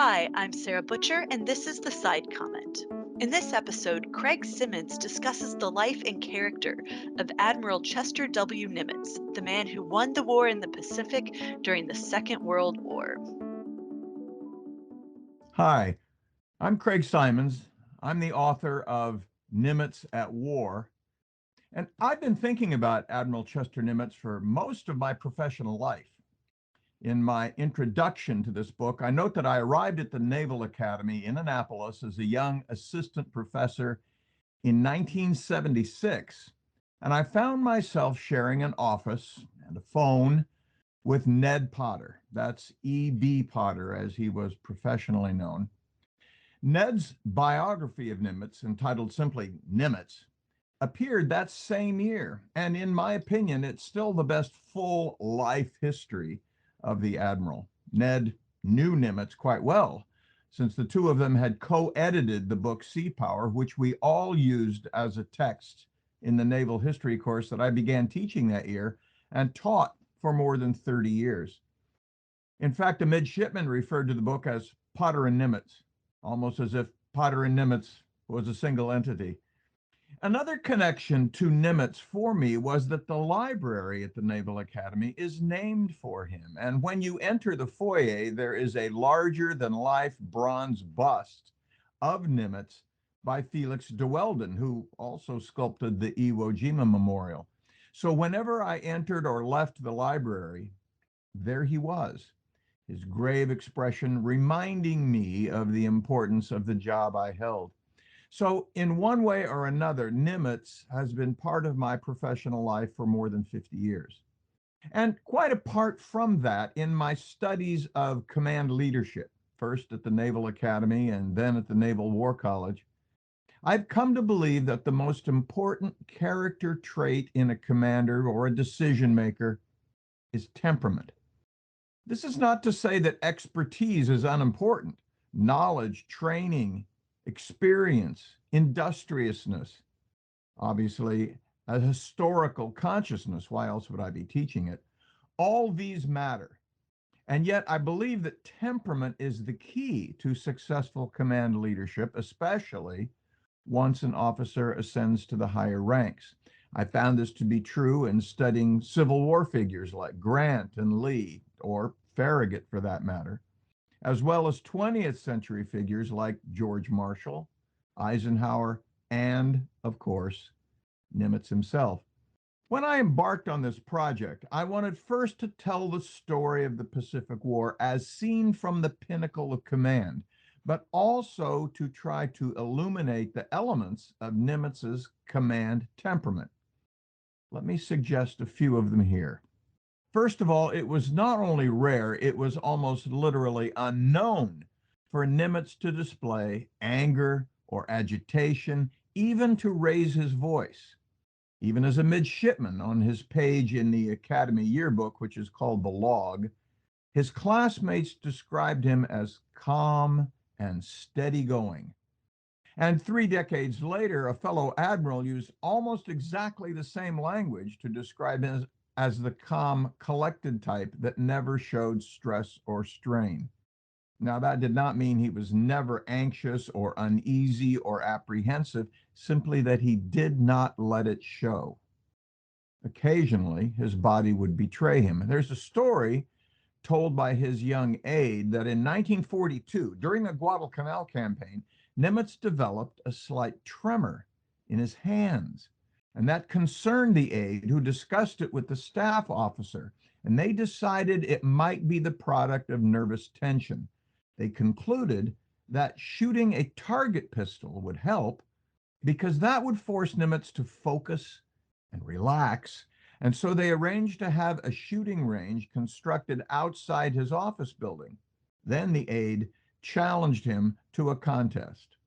Hi, I'm Sarah Butcher, and this is the Side Comment. In this episode, Craig Symonds discusses the life and character of Admiral Chester W Nimitz, the man who won the war in the Pacific during the Second World War. Hi, I'm Craig Symonds. I'm the author of Nimitz at War, and I've been thinking about Admiral Chester Nimitz for most of my professional life. In my introduction to this book, I note that I arrived at the Naval Academy in Annapolis as a young assistant professor in 1976, and I found myself sharing an office and a phone with Ned Potter. That's E.B. Potter, as he was professionally known. Ned's biography of Nimitz, entitled simply Nimitz, appeared that same year, and in my opinion, it's still the best full life history of the Admiral. Ned knew Nimitz quite well, since the two of them had co-edited the book Sea Power, which we all used as a text in the naval history course that I began teaching that year and taught for more than 30 years. In fact, a midshipman referred to the book as Potter and Nimitz, almost as if Potter and Nimitz was a single entity. Another connection to Nimitz for me was that the library at the Naval Academy is named for him. And when you enter the foyer, there is a larger than life bronze bust of Nimitz by Felix de Weldon, who also sculpted the Iwo Jima Memorial. So whenever I entered or left the library, there he was, his grave expression reminding me of the importance of the job I held. So, in one way or another, Nimitz has been part of my professional life for more than 50 years. And quite apart from that, in my studies of command leadership, first at the Naval Academy and then at the Naval War College, I've come to believe that the most important character trait in a commander or a decision maker is temperament. This is not to say that expertise is unimportant. Knowledge, training, experience, industriousness, obviously, a historical consciousness. Why else would I be teaching it? All these matter. And yet, I believe that temperament is the key to successful command leadership, especially once an officer ascends to the higher ranks. I found this to be true in studying Civil War figures like Grant and Lee, or Farragut for that matter, as well as 20th century figures like George Marshall, Eisenhower, and, of course, Nimitz himself. When I embarked on this project, I wanted first to tell the story of the Pacific War as seen from the pinnacle of command, but also to try to illuminate the elements of Nimitz's command temperament. Let me suggest a few of them here. First of all, it was not only rare, it was almost literally unknown for Nimitz to display anger or agitation, even to raise his voice. Even as a midshipman, on his page in the Academy yearbook, which is called the Log, his classmates described him as calm and steady going. And 3 decades later, a fellow admiral used almost exactly the same language to describe him as the calm, collected type that never showed stress or strain. Now, that did not mean he was never anxious or uneasy or apprehensive, simply that he did not let it show. Occasionally, his body would betray him. There's a story told by his young aide that in 1942, during the Guadalcanal campaign, Nimitz developed a slight tremor in his hands. And that concerned the aide, who discussed it with the staff officer, and they decided it might be the product of nervous tension. They concluded that shooting a target pistol would help because that would force Nimitz to focus and relax. And so they arranged to have a shooting range constructed outside his office building. Then the aide challenged him to a contest.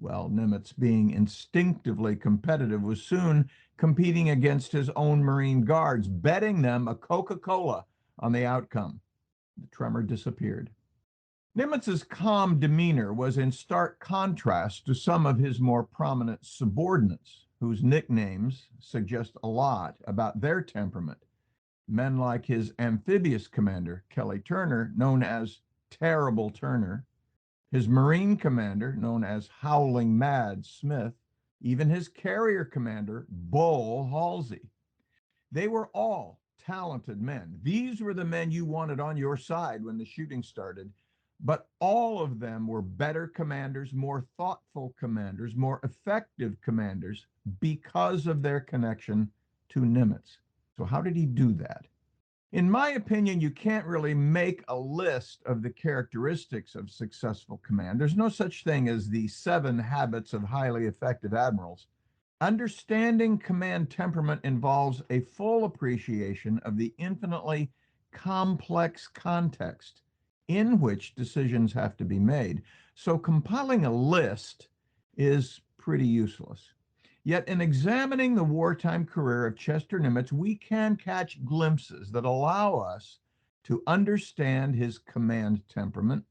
Well, Nimitz, being instinctively competitive, was soon competing against his own Marine guards, betting them a Coca-Cola on the outcome. The tremor disappeared. Nimitz's calm demeanor was in stark contrast to some of his more prominent subordinates, whose nicknames suggest a lot about their temperament. Men like his amphibious commander, Kelly Turner, known as Terrible Turner, His Marine commander, known as Howling Mad Smith, even his carrier commander, Bull Halsey. They were all talented men. These were the men you wanted on your side when the shooting started. But all of them were better commanders, more thoughtful commanders, more effective commanders because of their connection to Nimitz. So, how did he do that? In my opinion, you can't really make a list of the characteristics of successful command. There's no such thing as the 7 habits of highly effective admirals. Understanding command temperament involves a full appreciation of the infinitely complex context in which decisions have to be made. So compiling a list is pretty useless. Yet in examining the wartime career of Chester Nimitz, we can catch glimpses that allow us to understand his command temperament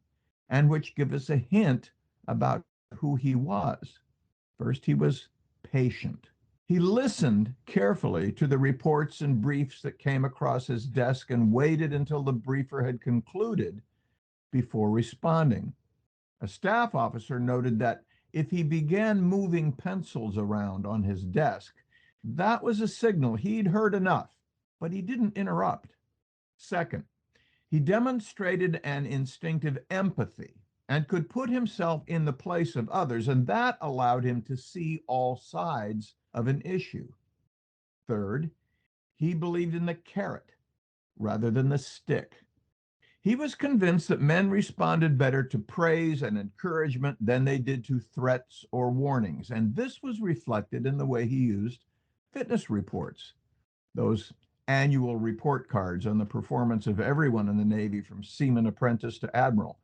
and which give us a hint about who he was. First, he was patient. He listened carefully to the reports and briefs that came across his desk and waited until the briefer had concluded before responding. A staff officer noted that if he began moving pencils around on his desk, that was a signal he'd heard enough, but he didn't interrupt. Second, he demonstrated an instinctive empathy and could put himself in the place of others, and that allowed him to see all sides of an issue. Third, he believed in the carrot rather than the stick. He was convinced that men responded better to praise and encouragement than they did to threats or warnings, and this was reflected in the way he used fitness reports, those annual report cards on the performance of everyone in the Navy from seaman apprentice to admiral.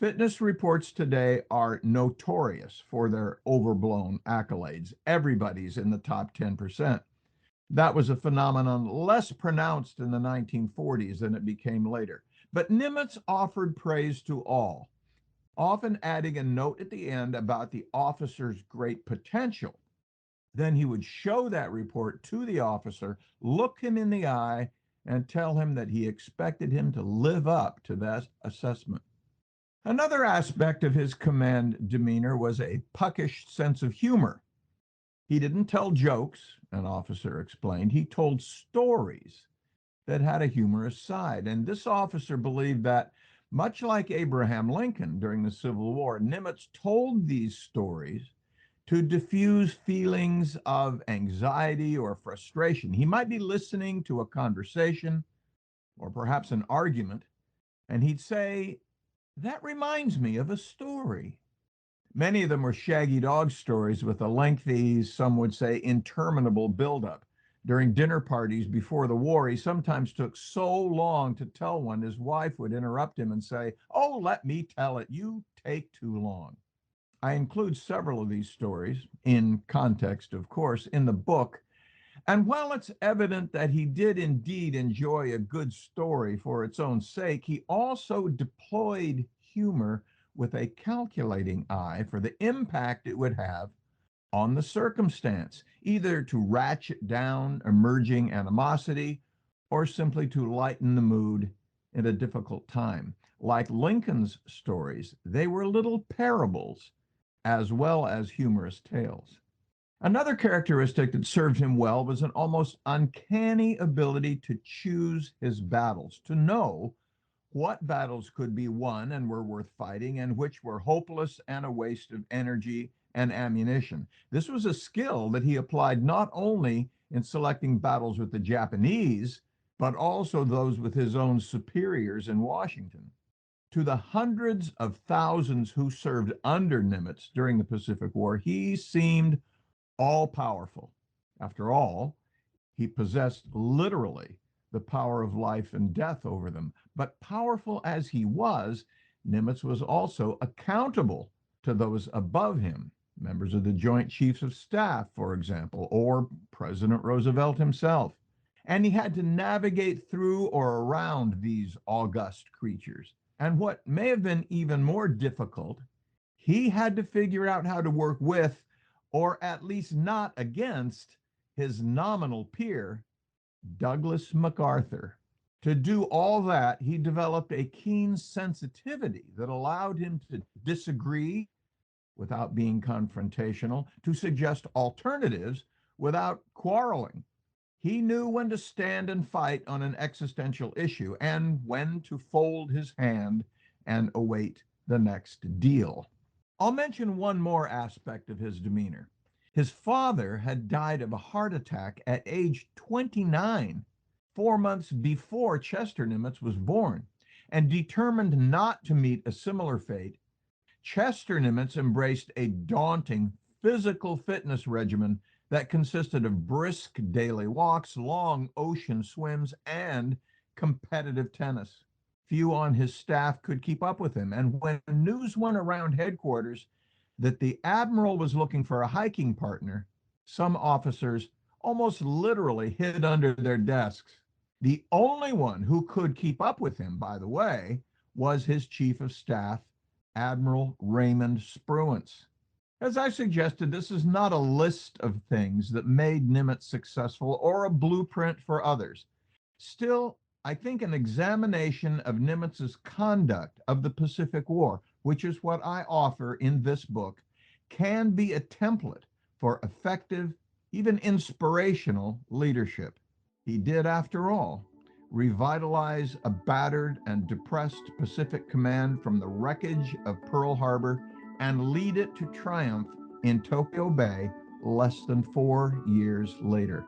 Fitness reports today are notorious for their overblown accolades. Everybody's in the top 10%. That was a phenomenon less pronounced in the 1940s than it became later. But Nimitz offered praise to all, often adding a note at the end about the officer's great potential. Then he would show that report to the officer, look him in the eye, and tell him that he expected him to live up to that assessment. Another aspect of his command demeanor was a puckish sense of humor. He didn't tell jokes, an officer explained. He told stories that had a humorous side. And this officer believed that, much like Abraham Lincoln during the Civil War, Nimitz told these stories to diffuse feelings of anxiety or frustration. He might be listening to a conversation or perhaps an argument, and he'd say, "That reminds me of a story." Many of them were shaggy dog stories with a lengthy, some would say, interminable buildup. During dinner parties before the war, he sometimes took so long to tell one, his wife would interrupt him and say, "Oh, let me tell it. You take too long." I include several of these stories, in context, of course, in the book. And while it's evident that he did indeed enjoy a good story for its own sake, he also deployed humor with a calculating eye for the impact it would have on the circumstance, either to ratchet down emerging animosity or simply to lighten the mood in a difficult time. Like Lincoln's stories, they were little parables as well as humorous tales. Another characteristic that served him well was an almost uncanny ability to choose his battles, to know what battles could be won and were worth fighting, and which were hopeless and a waste of energy and ammunition. This was a skill that he applied not only in selecting battles with the Japanese, but also those with his own superiors in Washington. To the hundreds of thousands who served under Nimitz during the Pacific War, he seemed all powerful. After all, he possessed literally the power of life and death over them. But powerful as he was, Nimitz was also accountable to those above him, members of the Joint Chiefs of Staff, for example, or President Roosevelt himself. And he had to navigate through or around these august creatures. And what may have been even more difficult, he had to figure out how to work with, or at least not against, his nominal peer, Douglas MacArthur. To do all that, he developed a keen sensitivity that allowed him to disagree without being confrontational, to suggest alternatives without quarreling. He knew when to stand and fight on an existential issue and when to fold his hand and await the next deal. I'll mention one more aspect of his demeanor. His father had died of a heart attack at age 29, 4 months before Chester Nimitz was born, and determined not to meet a similar fate, Chester Nimitz embraced a daunting physical fitness regimen that consisted of brisk daily walks, long ocean swims, and competitive tennis. Few on his staff could keep up with him, and when news went around headquarters that the admiral was looking for a hiking partner, some officers almost literally hid under their desks. The only one who could keep up with him, by the way, was his chief of staff, Admiral Raymond Spruance. As I suggested, this is not a list of things that made Nimitz successful or a blueprint for others. Still, I think an examination of Nimitz's conduct of the Pacific War, which is what I offer in this book, can be a template for effective, even inspirational leadership. He did, after all, revitalize a battered and depressed Pacific Command from the wreckage of Pearl Harbor and lead it to triumph in Tokyo Bay less than 4 years later.